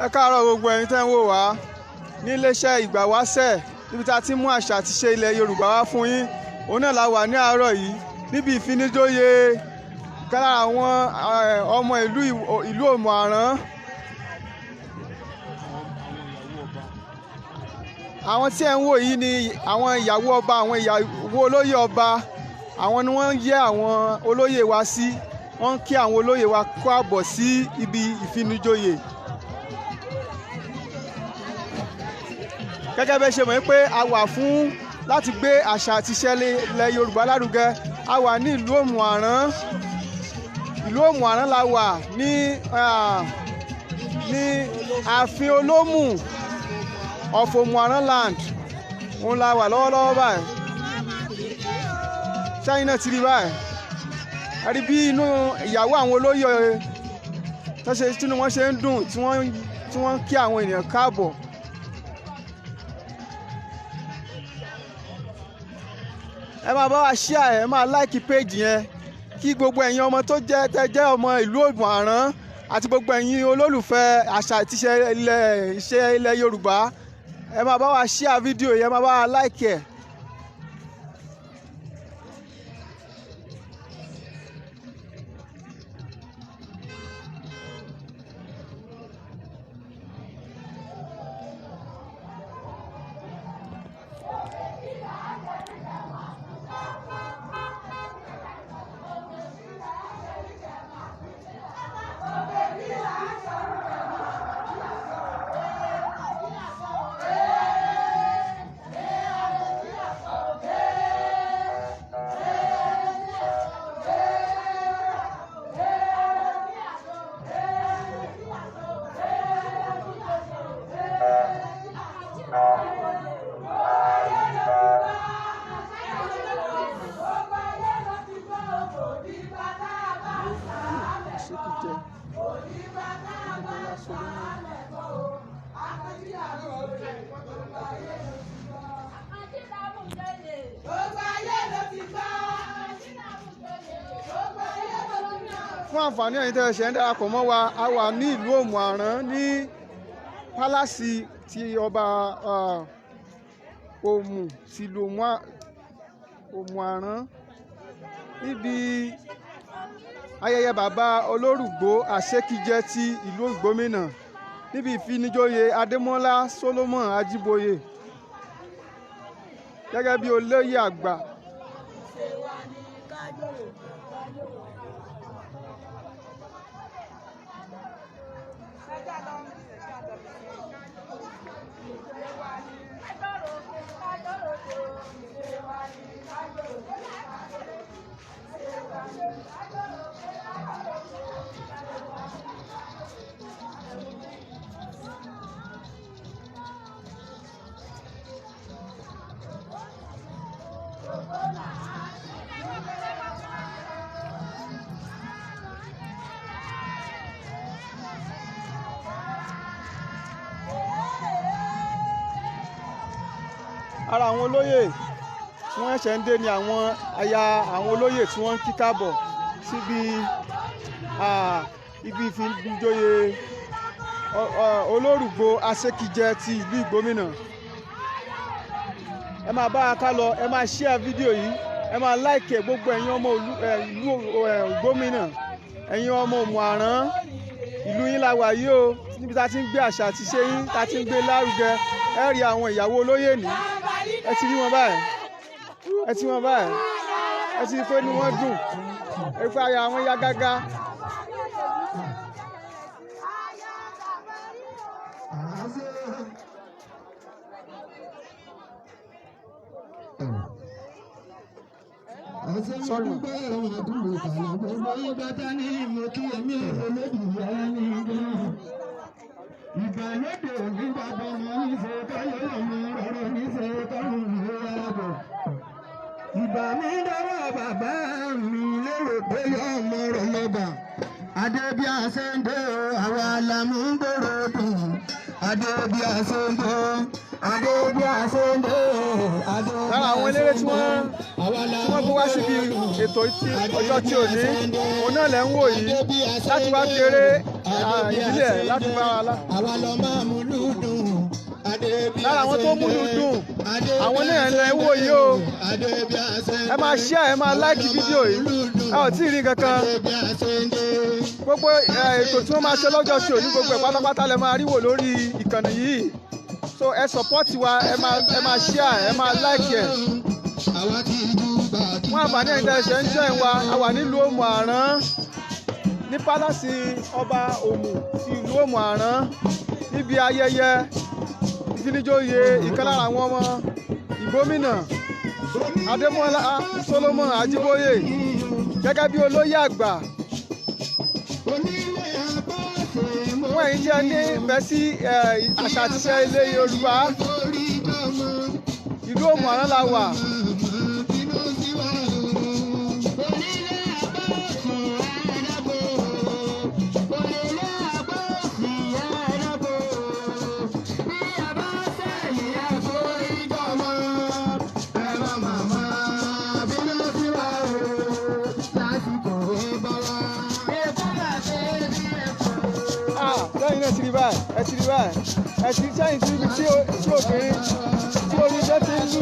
Ẹ káàárọ̀ gbogbo ẹ̀yin tẹ́ ń wò wá ní iléeṣẹ́ ìgbàwáṣẹ̀ níbi tá a ti mú àṣà àti ṣe ilẹ̀ Yorùbá wá fún yín. Òun náà la wà ní àárọ̀ yìí níbi ìfinijóye kára àwọn ọmọ ìlú Òmù-àrán. Àwọn tí ẹ̀ ń wò yìí ni àwọn ìyàwó ọba, àwọn ìyàwó olóyè ọba. Àwọn ni wọ́n yẹ àwọn olóyè wa sí. Wọ́n ń kí àwọn olóyè wa kó àbọ̀ sí ibi ìfinijóye. Gẹ́gẹ́ bẹ́ ṣe mọ̀ pé a wà fún láti gbé àṣà àti ìṣe ilẹ̀ Yorùbá lárugẹ. A wà ní ìlú Òmù-àrán. Ìlú Òmù-àrán la wà ní ààfin Olómù of Òmù-àrán land. Òun la wà lọ́wọ́lọ́wọ́ báyìí. Ṣẹ́yìn náà ti rí báyìí. A rí bí inú ìyàwó àwọn olóyè tínú wọn ṣe ń dùn tí wọ́n ń kí àwọn ènìyàn káàbọ̀. Ẹ máa bá wa share ẹ máa like page yẹn kí gbogbo ẹ̀yin ọmọ tó jẹ́ ọmọ ìlú Òmù-àrán àti gbogbo ẹ̀yin olólùfẹ́ àṣà àti ìṣe ilẹ̀ Yorùbá ẹ máa bá wa share fídíò yẹn, ẹ máa bá wa like ẹ̀. Aseki'je. Fún àǹfààní ẹ̀yin tẹ́ ẹ ṣe ń darapọ̀ mọ́ wa, a wà ní ìlú Òmù-àrán ní pálásì ti ọba Òmù ti ìlú Òmù-àrán níbi ayẹyẹ bàbá Olorugbo Aseki'je ti ìlú Igbomina níbi ìfinijoyè Ademola Ajiboye gẹ́gẹ́ bí olóyè àgbà. Ara àwọn olóyè tí wọ́n ṣẹ̀ ń dé ni àwọn aya àwọn olóyè tí wọ́n ń kí káàbọ̀ síbi ibi ìfinijoyè Olorugbo Aseki'je ti ìlú Igbomina. Ẹ máa bá a ká lọ, ẹ máa share fídíò yìí, ẹ máa like ẹ gbogbo ẹ̀yin ọmọ ìlú Igbomina, ẹ̀yin ọmọ Òmù-àrán. Ìlú yín la wà yìí o, níbi tá a ti ń gbé àṣà àti ìṣe yín, tá a ti ń gbé lárugẹ. Ẹ rí àwọn ìyàwó olóyè ní. Ẹ ti rí wọn báyìí, ẹ ti wọn báyìí, ẹ ti rí pé inú wọn dùn, ẹ pé aya wọn yá gágá. Sorry, man. Ìbàlódé ní bàbá mi ní ṣe káyọ̀ mi rọrùn ní ṣe kọ́rùn ní ààbò. Ìbà mi dọ́wọ́ bàbá mi lérò pé ọmọ rẹ̀ lọ́ba. Adébí àṣẹ́ńdé àwa làmú gbòòrò dùn. Adébí àṣẹ́ńdé lára àwọn eléré tí wọ́n gbé wá síbi ètò ọjọ́ tí ò ní òun náà lẹ́ ń wò yìí láti wá fi eré ìbílẹ̀ láti bá wa lá. lára àwọn tó múlù dùn àwọn náà lẹ́ ń wò yìí o ẹ máa share ẹ máa like fídíò yìí ẹ ò tí ì rí kankan gbogbo ètò tí wọ́n máa ṣe lọ́jọ́ tí ò ní gbogbo ẹ̀ pátápátá lẹ máa rí wò lórí ìkànnì yìí so ẹ support wa ẹ máa share ẹ máa like ẹ wọ́n àǹfààní ẹ̀yin tẹ́ ṣe ń join wa a wà nílùú Òmù Àrán ní pálásì ọba Òmù ti ìlú Òmù Àrán níbi ayẹyẹ ìfinijoyè ìkan lára àwọn ọmọ Igbomina Ademola Solomon Ajiboye gẹ́gẹ́ bí olóyè àgbà fún ẹ̀yin tí ẹ ní ìfẹ́ sí àṣà àti ìṣe ilẹ̀ Yorùbá ìlú Òmù Àrán la wà. lẹ́yìn náà ti rí báyìí ẹ ti rí báyìí ẹ ti sẹ́yìn tí obìnrin tí orin jẹ́ ti ń lù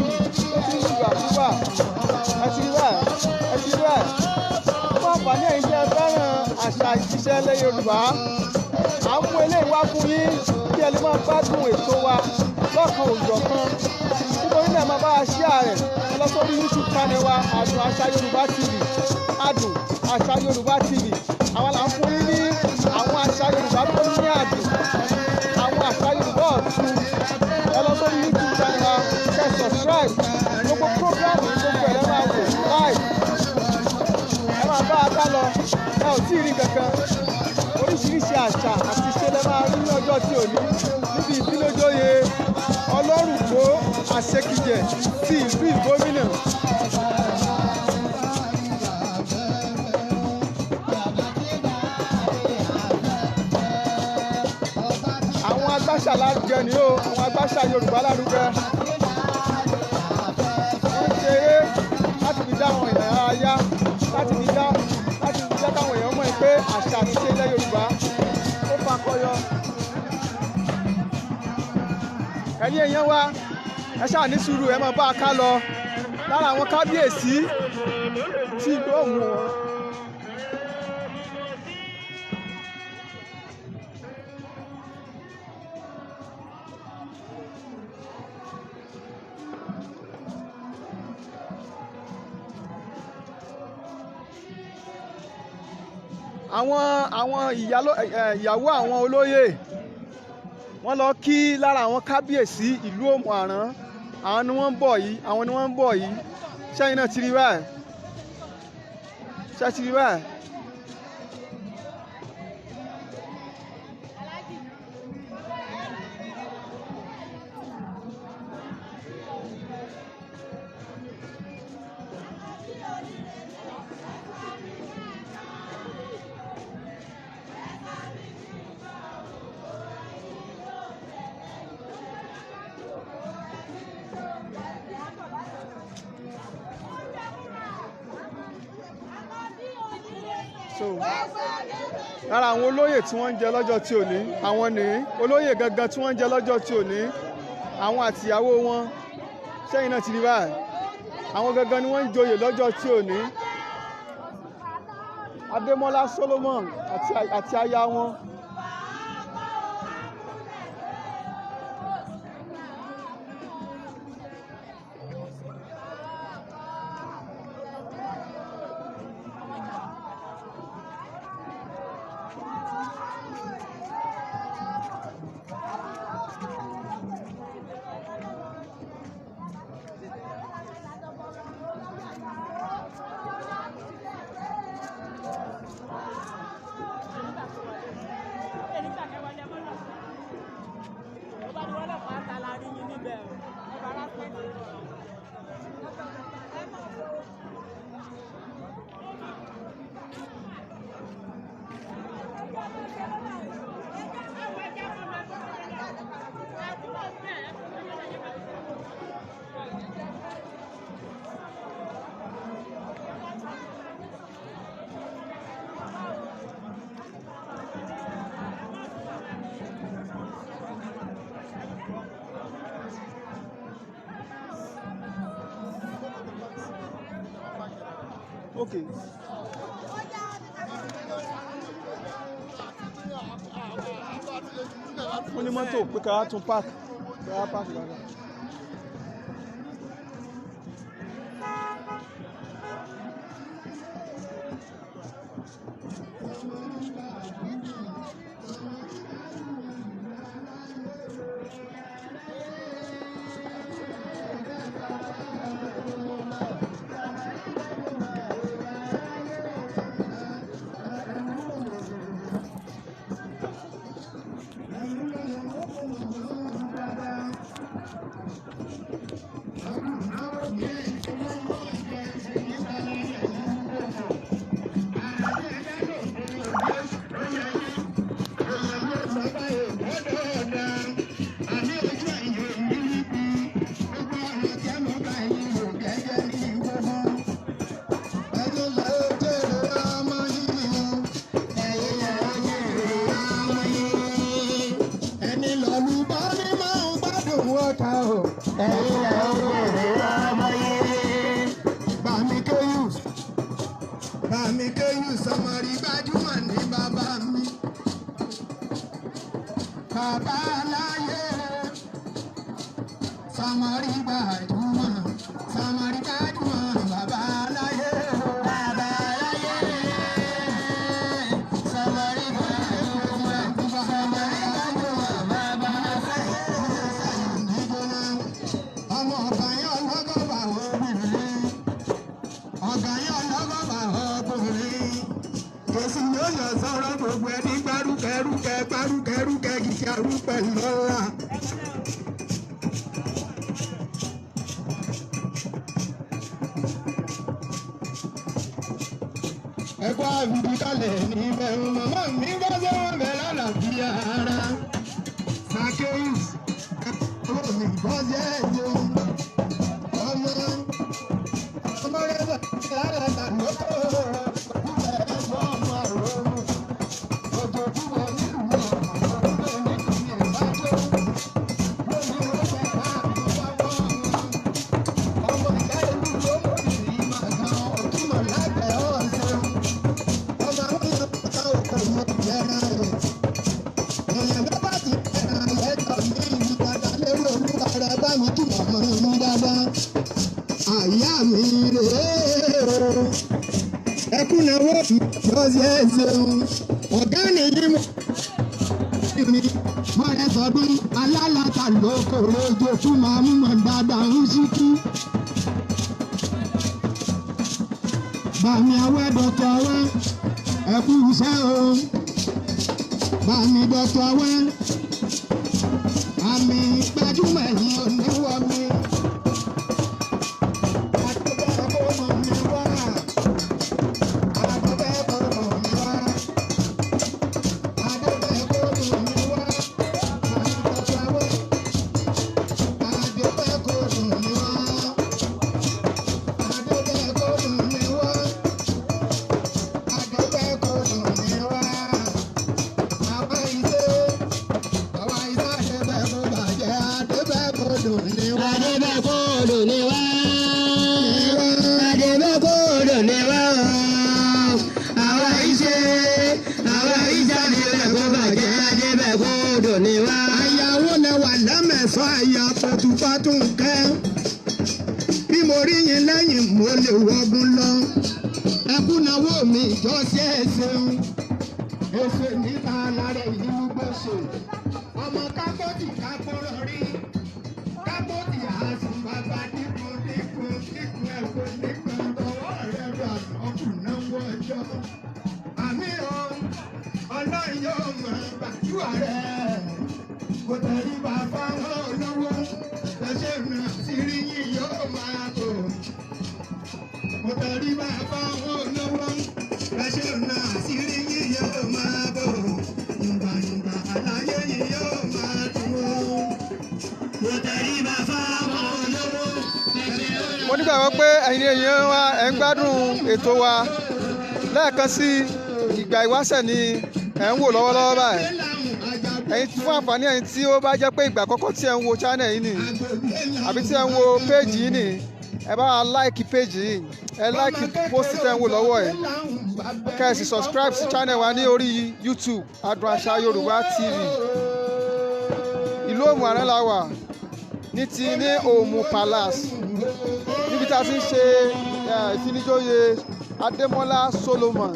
àtúbà ẹ ti rí báyìí ẹ ti rí báyìí fún àǹfààní ẹ̀yin tí ẹ fẹ́ràn àṣà ìṣiṣẹ́ ilẹ̀ Yorùbá à ń mú eléyìí wá fún yín kí ẹ lè máa gbádùn ètò wa lọ́kan òjọ̀kan nítorí náà máa bá a share rẹ̀ ẹ lọ sórí YouTube channel wa Adùn Àṣà Yorùbá TV Adùn Àṣà Yorùbá TV àwọn là ń fún yín ní àwọn àṣà Yorùbá tó ní àdùn àwọn àṣà Yorùbá ọ̀tun ẹ lọ sórí YouTube channel wa kẹ subscribe gbogbo program gbogbo ẹ̀ máa wò live ẹ máa bá a bá lọ ẹ ò tí ì rí kankan oríṣiríṣi àṣà àti ìṣe lẹ máa rí ní ọjọ́ tí ò ní níbi ìfinijoyè Olorugbo Aseki'je ti ìlú Igbomina. Àwọn agbáṣà lárugẹ ni ó àwọn agbáṣà Yorùbá lárugẹ wọ́n ṣe eré láti fi dá àwọn èèyàn ara yá láti fi dá káwọn èèyàn mọ̀ pé àṣà àti ìṣe ilẹ̀ Yorùbá ó fakọyọ. ẹ̀yin èèyàn wa ẹ ṣáà ní sùúrù ẹ máa bá a ká lọ lára àwọn kábíyèsí tí ìlú Òmù wọn. àwọn ìyàwó àwọn olóyè wọ́n lọ kí lára àwọn kábíyèsí ìlú Òmù Àrán àwọn ni wọ́n ń bọ̀ yìí ṣẹ́yìn náà ti rí báyìí ṣẹ́ ti rí báyìí. So lára àwọn olóyè tí wọ́n ń jẹ lọ́jọ́ tí ò ní àwọn ní olóyè gangan tí wọ́n ń jẹ lọ́jọ́ tí ò ní àwọn àtìyàwó wọn ṣẹ́yìn náà ti rí báyìí àwọn gangan ni wọ́n ń joyè lọ́jọ́ tí ò ní Ademola Solomon àti aya wọn. Okay. Wọ́n ní mọ́tò pé ká tún park. Ká park dáadáa. Bàmí kéyù sọmọrí gbajúmọ̀ ní bàbá mi. Bàbá aláyé sọmọrí gbajúmọ̀ bàbá aláyé. Bàbá aláyé sọmọrí gbajúmọ̀ bàbá aláyé. Ọmọ ọ̀gá yẹn ọlọ́gọ́bà obìnrin. Ọ̀gá yẹn ọlọ́gọ́bà obìnrin. Èsì yóò yọ sọ̀rọ̀ gbogbo ẹni gbárùkẹ́rùkẹ́ kìkì arúpẹ̀ lọ́la. Ẹ̀kọ́ àbùdí kalẹ̀ ní ìbẹ̀rù màmá mi bá sọ́wọ́ bẹ̀ lálàáfíà ara. Sàkéyùs ẹ̀kọ́ mi bọ́ jẹ́ ẹ̀jẹ̀ ọmọ rẹ̀ lálàtà lóko. Àyà mi rèé ẹkún náà wọ́n fi lọ́sí ẹ̀sìn ọ̀gá nìyí mọ́ mọ́rẹ́ sọdún alálàtà lóko lójó fún màmú mọ̀ dáadáa ń ṣíkú. Bàmí awẹ́ dọ́kítọ̀ awẹ́ ẹkú iṣẹ́ o. Bàmí dọ́kítọ̀ awẹ́ àmì gbajúmọ̀ ẹ̀yìn oníwọ̀ mi. Àyàwó lẹwà lẹ́mẹ̀sọ́ àyà fẹ̀tùfàtùn kẹ́. Bí mo rí yín lẹ́yìn mo lè wọ́gun lọ. Ẹkúnáwó mi jọ sí ẹ̀sìn. Èsè níta lára ìlú gbèsè. Ọmọ kápọ́tì kápọ́rọ̀ rí. Kápọ́tì àásù bàbá dípò ẹ̀kọ́ tọwọ́ rẹ̀ rà ọkùnrin náà wọ́jọ́. Àmì ọlọ́run yóò mọ̀ gbàdúrà rẹ̀. Kò tẹ̀lé bàbá wọn olówó. Ẹsẹ̀ náà sí rí yín yóò máa tò. Kò tẹ̀lé bàbá wọn olówó. Ẹsẹ̀ náà sí rí yín yóò máa bò. Ìgbàlùgbà àlàyé yín yóò máa dúró. Kò tẹ̀lé bàbá wọn olówó. Mo nígbàgbọ́ pé ẹ̀yin èèyàn wa ẹ̀ ń gbádùn ètò wa lẹ́ẹ̀kan sí ìgbà ìwáṣẹ̀ ni ẹ̀ ń wò lọ́wọ́lọ́wọ́ báyìí. Ẹ̀yin fún àǹfààní ẹ̀yin tí ó bá jẹ́ pé ìgbà àkọ́kọ́ tí ẹ̀ ń wo channel yìí nì àbí tí ẹ̀ ń wo péèjì yìí nì ẹ bá wa like péèjì yìí ẹ like post tẹ́ ń wò lọ́wọ́ ẹ̀ kẹ́ ẹ sì subscribe sí channel wa ní orí YouTube Adùn Àṣà Yorùbá TV. Ìlú Òmù-àrán la wà ní Òmù Palace níbi tá a ti ń ṣe ìfinijoyè Ademola Solomon.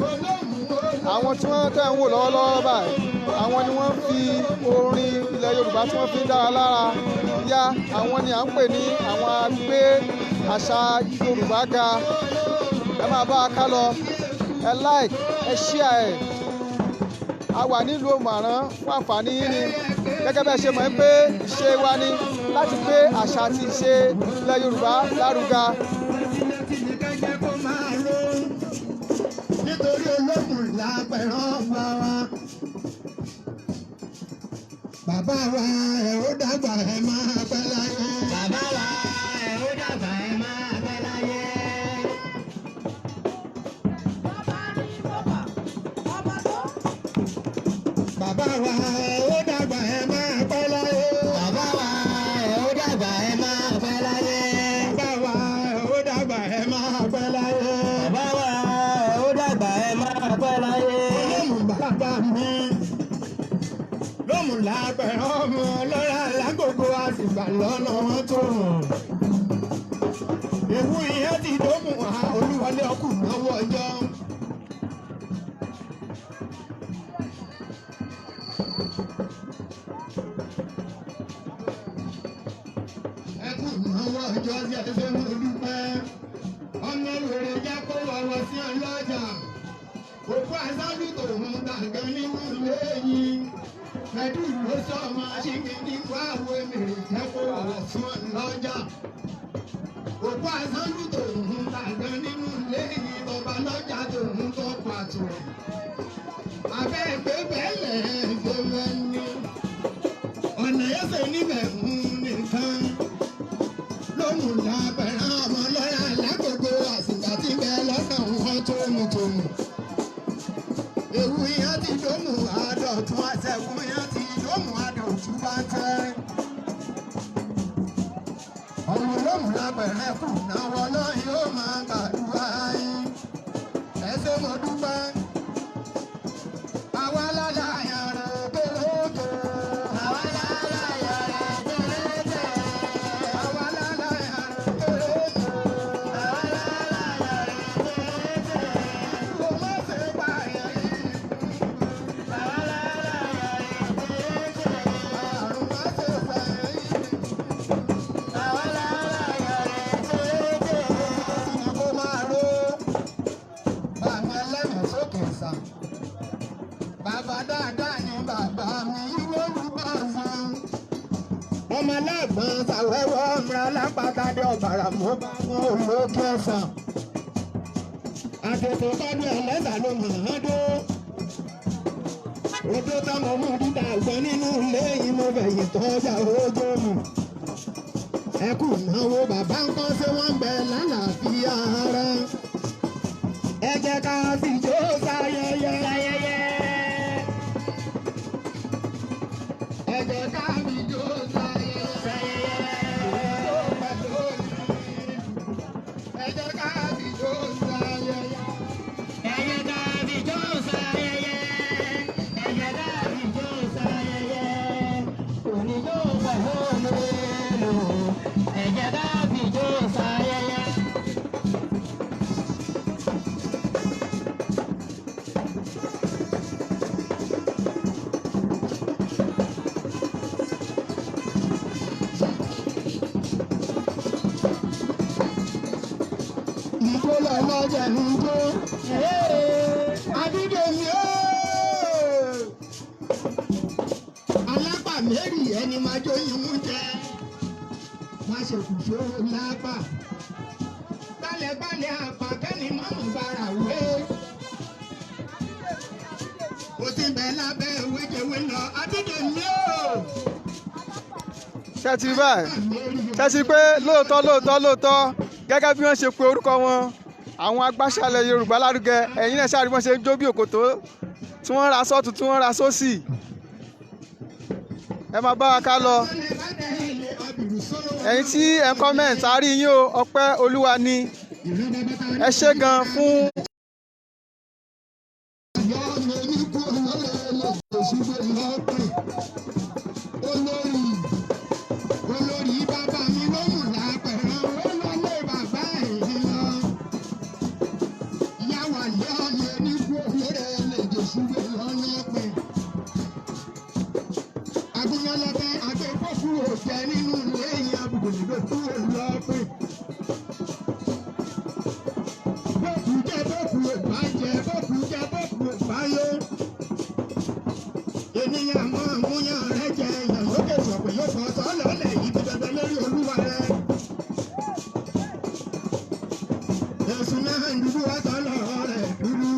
Àwọn tí wọ́n tẹ̀ ń wò lọ́wọ́lọ́wọ́ báyìí àwọn ni wọ́n fi orin ilẹ̀ Yorùbá tí wọ́n fi ń dára lára yá. Àwọn ni à ń pè ní àwọn agbé àṣà Yorùbá ga. Ẹ máa bá a ká lọ, ẹ like, ẹ share ẹ̀. A wà nílùú Òmù-àrán fún àǹfààní yín ni gẹ́gẹ́ bẹ́ẹ̀ ṣe mọ̀ pé ìṣe wa ni láti gbé àṣà àti ìṣe ilẹ̀ Yorùbá lárugà. Nítorí olókùn lápẹ̀rán bá wa. Bàbá wa ẹ̀ ó dàgbà ẹ̀ máa pẹ́ láyé. Bàbá wa ẹ̀ ó dàgbà ẹ̀ máa pẹ́ láyé. Bàbá wa ẹ̀ ó dàgbà ẹ̀ máa pẹ́ láyé. Bàbá wa ẹ̀ ó dàgbà ẹ̀ máa pẹ́ láyé. Bàbá wa ẹ̀ ó dàgbà ẹ̀ máa pẹ́ láyé. Bàbá wa ẹ̀ ó dàgbà ẹ̀ máa pẹ́ láyé. Olómù bàbá mi lómù lápẹ̀ ọmọ lọ́ra lágbogbo àtìgbà lọ́nà tó hàn. Ìwú ìyẹn ti dómù Olúwọlé ọkùnrin lọ́wọ́ ọjọ́. Ọwọ́ ọjọ́ tí a fẹ́ mú dúpẹ́. Ọmọ wèrè jẹ́ kó wọ̀wọ̀ sí ọlọ́jà. Òkú àṣálù tòun gbàgbọ́ nínú ilé yìí. Mẹ́dù ló sọ ọmọ aṣíkìdí fún àwọn èmèrè jẹ́ kó wọ̀wọ̀ sí ọlọ́jà. Òkú àṣálù tòun gbàgbọ́ nínú ilé yìí. Bàbá lọ́jà tòun tó pàtó. Abẹ́ ìgbé bẹ́ẹ̀lẹ̀ ìgbéwẹ́ ni. Ọ̀nà ẹsẹ̀ níbẹ̀ ń nìkan. Lómù lábẹ̀rẹ̀ ọmọ lọ́ra lágbègbè àsìkò tí bẹ́ẹ̀ lọ́nà wọn tómùtómù. Ewu yẹn ti dómù àdọ̀tún àṣẹ̀kùn yẹn ti dómù àdọ̀tún bá tẹ́. Ọmọ lómù lábẹ̀rẹ̀ kù náwó náà yóò máa gbàdúrà yín. Ẹ ṣé mo dúpẹ́. Àwa lálẹ́ àyàrá gbèrègbè. Àwa lálẹ́ àyàrá gbèrègbè. Àwa lálẹ́ àyàrá gbèrègbè. Àwa lálẹ́ àyàrá gbèrègbè. Kò má ṣe báyà yìí. Àwa lálẹ́ àyàrá gbèrègbè. Àrùn má ṣe báyà yìí. Àwa lálẹ́ àyàrá gbèrègbè. Ìyẹn kó máa ró. Bàmí ẹlẹ́mìí sókè sàn. Bàbá dáadáa ni bàbá mi Olorugbo fún. Ọmọ alágbọ̀n ṣàwẹ́wọ́ ọmọ alápàtàdé ọ̀bàrà mọ́ bá wọn olókè ọ̀sán. Àtètè kọ́dún ẹlẹ́sà ló mọ̀ ọ́n dó. Odó táwọn mú dídá àgbọn nínú ilé yìí mo bẹ̀yìn tọ́jà ojó mu. Ẹ kú náwó bàbá ń kọ́ sí wọ́n bẹ lálàáfíà ara. Ẹ jẹ́ ká fìjó ṣayẹyẹ. Ẹ jẹ́ ká fìjó ṣayẹyẹ. Ẹ jẹ́ ká fìjó ṣayẹyẹ. Ẹ jẹ́ ká fìjó ṣayẹyẹ. Ẹ jẹ́ ká fìjó ṣayẹyẹ. Òní yóò bẹ̀ lónìí lò. Ẹ jẹ́ ká fìjó ṣayẹyẹ. Ìjó lọ́lọ́jà ní ijó. Adídèmí ooo. Alápà mẹ́rì ẹni máa jó imú jẹ. Má ṣe kù ṣòro lápá. Gbálẹ̀gbálẹ̀ àpà kẹ́ni mọ́mọ́ bára wé. Ó ti bẹ̀ lábẹ́ wéjewé lọ. Adídèmí ooo. Ṣé ti rí báyìí? Ṣé ti rí pé lóòótọ́ gẹ́gẹ́ bí wọ́n ṣe pe orúkọ wọn àwọn agbáṣàlẹ̀ Yorùbá lárugẹ ẹ̀yin náà ṣáà rí wọ́n ṣe jó bí òkòtó tí wọ́n ra sọ́ọ̀tún tí wọ́n ra sósì. Ẹ máa bá wa ká lọ. Ẹ̀yin tí ẹ̀ ń kọ́mẹ̀ntì a rí yín o, Ọpẹ́ Olúwa ni ẹ ṣé gan fún. Olórí bàbá mi ló mú lápẹ̀rẹ̀ olólè bàbá èyí lọ. Ìyá wà ní ọ̀lẹ́ ní kúrò lẹ́jọ́ ṣúgbẹ́ lọ́lọ́pẹ̀. Agúnyánlọ́bẹ̀ agbẹ́kọ̀ọ́kú òjẹ́ nínú ilé ìyá àbùkù kúrò lọ́pẹ̀. Bọ́ọ̀kù jẹ́ bọ́ọ̀kù ìbàjẹ́ bọ́ọ̀kù jẹ́ bọ́ọ̀kù ìbáyé. Ènìyàn mọ àmúyàn rẹ jẹ èèyàn lókè sọ̀pẹ̀ yóò fọ́ sọ́lọ́lẹ̀ yìí ti dandan lórí olúwa rẹ. Èsùn náà ń dúdú wá sọ́lọ́ rẹ̀ dúdú.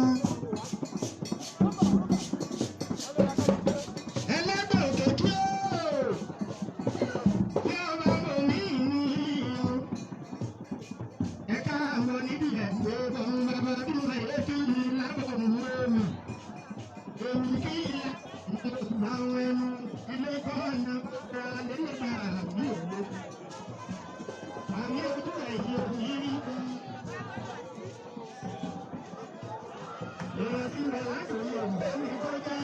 Ẹlẹ́gbẹ̀ òkè kí ó kí ọba mọ̀ mí ní ẹ̀ka àwọn níbi ẹ̀gbẹ́ ọ̀hún bàbá bí wọ́n yẹ kí ní lábọ̀ ọ̀hún omi. Èmi kí àwọn ẹnu ilé kọ́ ọ̀nà kọ́ra lẹ́yìn àbí òde. Àmì ojú ẹ̀yìn òní rí. Ìrẹsì rẹ̀ láti rí ọ̀gbẹ́ mi kọjá.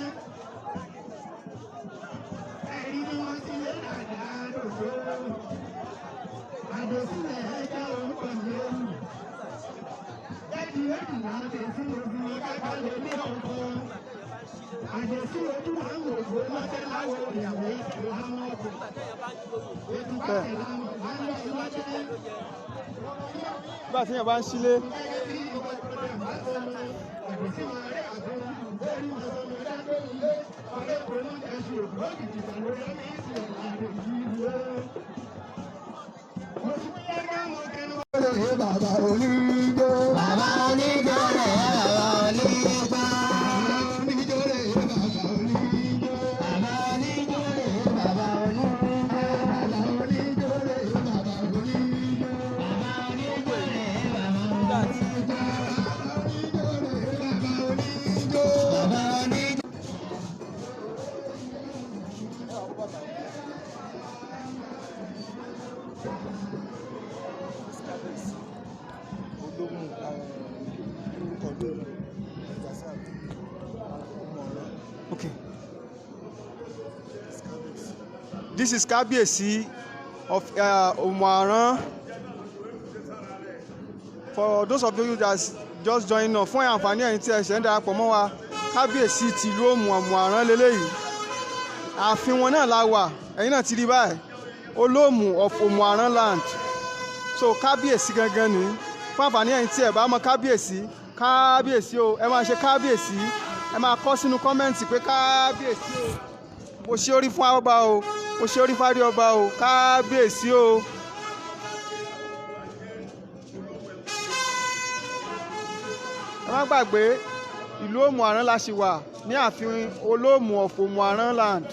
Ẹ̀rí ni wọ́n ti lé dáadáa lòdò. Àdòsílẹ̀ ẹja orúkọ lẹ́nu. Ẹ̀dì ẹ̀dì láti sí ojú káká lè ní ọ̀pọ̀. Àdòsí ojú wa ń wògbó lọ́jọ́ láwọ̀ ìyàwó ìlú àwọn ọkọ̀. Ètò báyìí làwọn bá ń lọ lọ́jọ́. Nígbà tí yẹn bá ń sílé. Bàbá oníjó. Bàbá oníjó rẹ̀ bàbá oníjó. Bàbá oníjó rẹ̀ bàbá oníjó. Bàbá oníjó rẹ̀ bàbá oníjó. Bàbá oníjó rẹ̀ bàbá oníjó. Bàbá oníjó rẹ̀ bàbá oníjó. Bàbá oníjó rẹ̀ bàbá oníjó. Bàbá oníjó. Okay. This is Kábíyèsí of Omuaran. For those of you that just joined us, fún àǹfààní ẹ̀yin tí ẹ ṣẹ̀ ń darapọ̀ mọ́ wa, Kábíyèsí ti ìlú Omuaran lélẹ́yìí. Ààfin wọn náà la wà, ẹ̀yin náà ti rí báyìí. Olóòmù of Omuaran land. So Kábíyèsí gangan ni. Fún àǹfààní ẹ̀yin tí ẹ bá mọ Kábíyèsí, Kábíyèsí o, ẹ máa ṣe Kábíyèsí. Ẹ máa kọ sínú kọ́mẹ́ǹtì pé Kábíyèsí o. Mo ṣe orí fún ọba o. Mo ṣe orí fárí ọba o. Kábíyèsí o. Ẹ má gbàgbé ìlú Omuaran la ṣì wà ní ààfin Olóòmù of Omuaran land.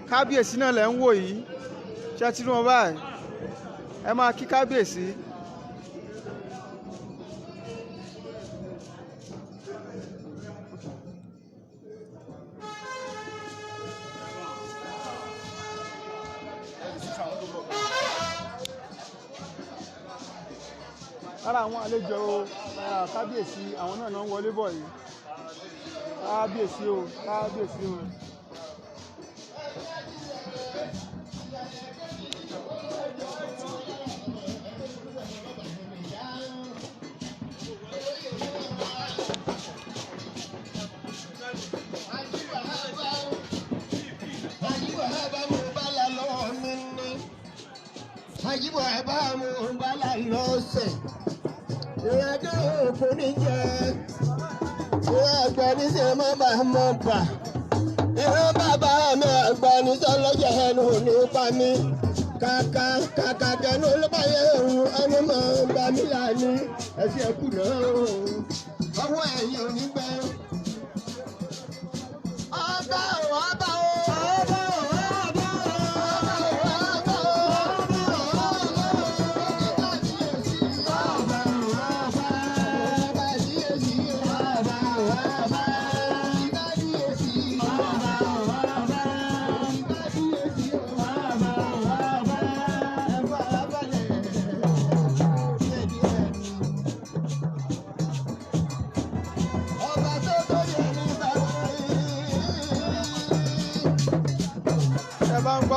Kábíyèsí náà lẹ̀ ń wò yìí. Ṣé ti rí wọn báyìí? Ẹ máa kí Kábíyèsí. Lára àwọn àlejò Kábíyèsí àwọn náà ń wọlé bọ̀ yìí. Kábíyèsí o, Kábíyèsí o. Ajiboye bá mu bala lọ́sẹ̀. Ìrìnàjò òkú níjẹ́. Ìrìnàjò níṣẹ́ mọ́ bá mọ́ bà. Ìran bàbá mi àgbà ní sọ́lọ́jẹ̀ ẹnu nípa mi. Kàkà kẹnu olúbàyẹ̀ òun ẹni mọ̀ bá mi là ní ẹsẹ̀ kù náà. Ọwọ́ ẹ̀yìn ò ní gbẹ́. Ọba ò ọba ò.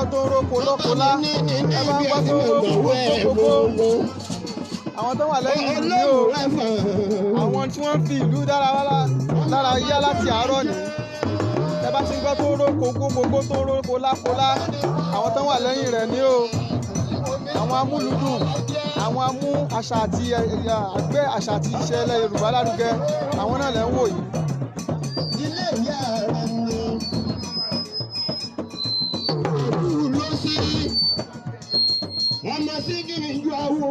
gbọ́ tó ń roko lọ́kọ́lá ẹ bá ń gbọ́ tó ń roko gbogbo àwọn tó wà lẹ́yìn ìlú o àwọn tí wọ́n fi ìlú dára yá láti àárọ̀ ni ẹ bá ti gbọ́ tó ń roko gbogbo tó ń roko lákọ́lá àwọn tó wà lẹ́yìn rẹ̀ ni o àwọn amúlùdùn àwọn amú àṣà àti àgbẹ̀ àṣà àti ìṣe ilẹ̀ Yorùbá lárugẹ àwọn náà lẹ́ ń wò yìí. ilé ìyá rẹ̀ ni òru ló sí ọmọ sí kí ni ju awo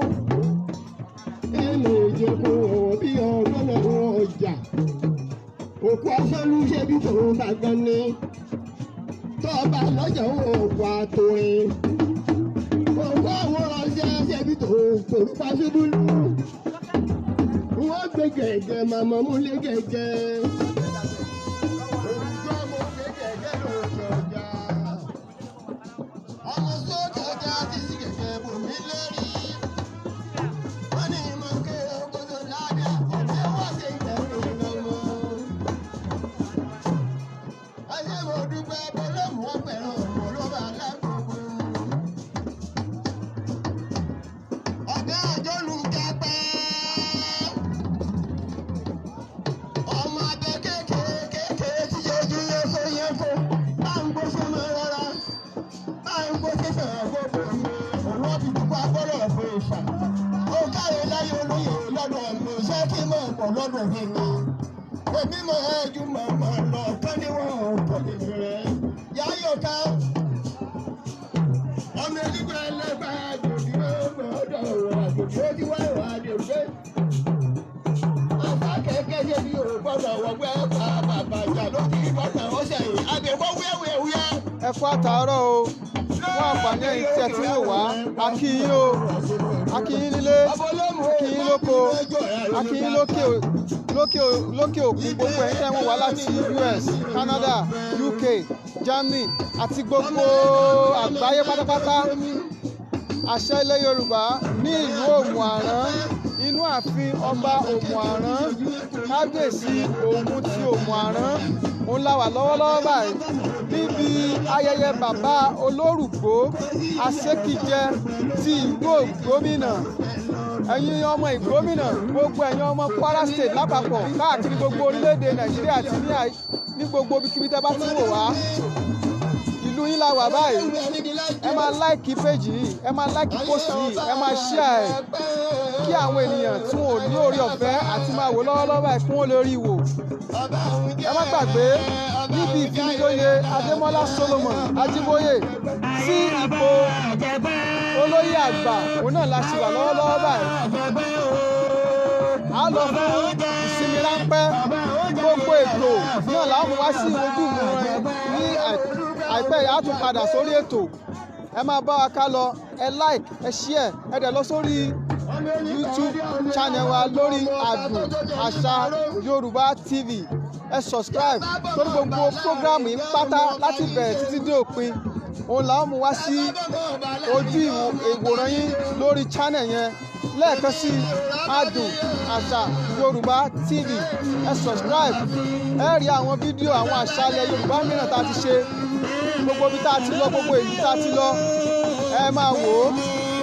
ẹnì ìjẹkùn bí ọgbọ́nà ọjà òkú afẹ́lú ṣe bí tòun bá gan ni tọ́ba lọ́jà òkú àtòrin òkú àwọn ọ̀ṣẹ́ ṣe bí tòun kòrúpa ṣubú lù wọ́n gbé gẹ̀gẹ̀ màmá múlé gẹ̀gẹ̀. Lọ́dọ̀ mi ni èmi mọ̀ ẹ́ ju màmá lọ kán ní wọ́n kọ́ mi rẹ̀ yáyọ̀ ká ọmọ ẹlẹ́gbẹ́ ẹlẹ́gbẹ́ àjòjì ọmọ ọ̀dọ̀ ọ̀rọ̀ àjòjì ó ti wá ìwà àjòjì àbá kẹ̀kẹ́ ṣe bí o gbọ́dọ̀ wọgbẹ́ pa bàbá ìjà ló ti bọ́tà ó ṣẹ̀yìn àgbẹ̀wọ́ wíwíwíwíyá. ẹ kú àtàárọ̀ o fún àǹfààní ẹ̀yin tí ẹ ti wò wá a kí yín o a kí yín nílé a kí yín lóko a kí yín lókè òkun gbogbo ẹ̀yin tẹ́ ń wò wá láti US, Canada, UK, Germany àti gbogbo àgbáyé pátápátá. àṣẹ ilẹ̀ Yorùbá ní ìlú Òmù-àrán inú ààfin ọba Òmù-àrán kábíyèsí Ògún ti Òmù-àrán òun la wà lọ́wọ́lọ́wọ́ báyìí níbi ayẹyẹ bàbá Olorugbo Aseki'je ti ìlú Igbomina. ẹ̀yin ọmọ Igbomina gbogbo ẹ̀yin ọmọ Kwara State lápapọ̀ káàkiri gbogbo orílẹ̀-èdè Nàìjíríà àti ní gbogbo ibikíbi tẹ́ bá ti wò wá ìlú yín la wà báyìí ẹ máa láìkì péjì yìí ẹ máa láìkì pósì yìí ẹ máa ṣíà ẹ kí àwọn ènìyàn tí wọn ò ní orí ọ̀fẹ́ àti máa wò lọ́wọ́lọ́wọ́ báyìí fún wọn lórí wò. ẹ má gbàgbé níbi ìfinijoyè Ademola Solomon Ajiboye sí ipò olóyè àgbà òun náà la ṣe wà lọ́wọ́lọ́wọ́ báyìí. a lọ fún ìsinmi ráńpẹ́ gbogbo ètò náà làwọn mú wá sí ojú ìmúran ní àìpẹ́ yìí á tún padà sórí ètò ẹ máa bá wa ká lọ ẹ like ẹ share ẹ dẹ̀ lọ sórí YouTube channel wa lórí Adùn Àṣà Yorùbá TV ẹ subscribe sórí gbogbo program yìí pátá láti bẹ̀rẹ̀ títí dé òpin òun làwọn mú wá sí ojú ìwòran yín lórí channel yẹn lẹ́ẹ̀kan sí Adùn Àṣà Yorùbá TV ẹ subscribe ẹ rí àwọn fídíò àwọn àṣà ilẹ̀ Yorùbá mìíràn tá a ti ṣe gbogbo ibi tá a ti lọ gbogbo ìlú tá a ti lọ ẹ máa wò ó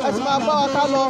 ẹ sì máa bá wa ká lọ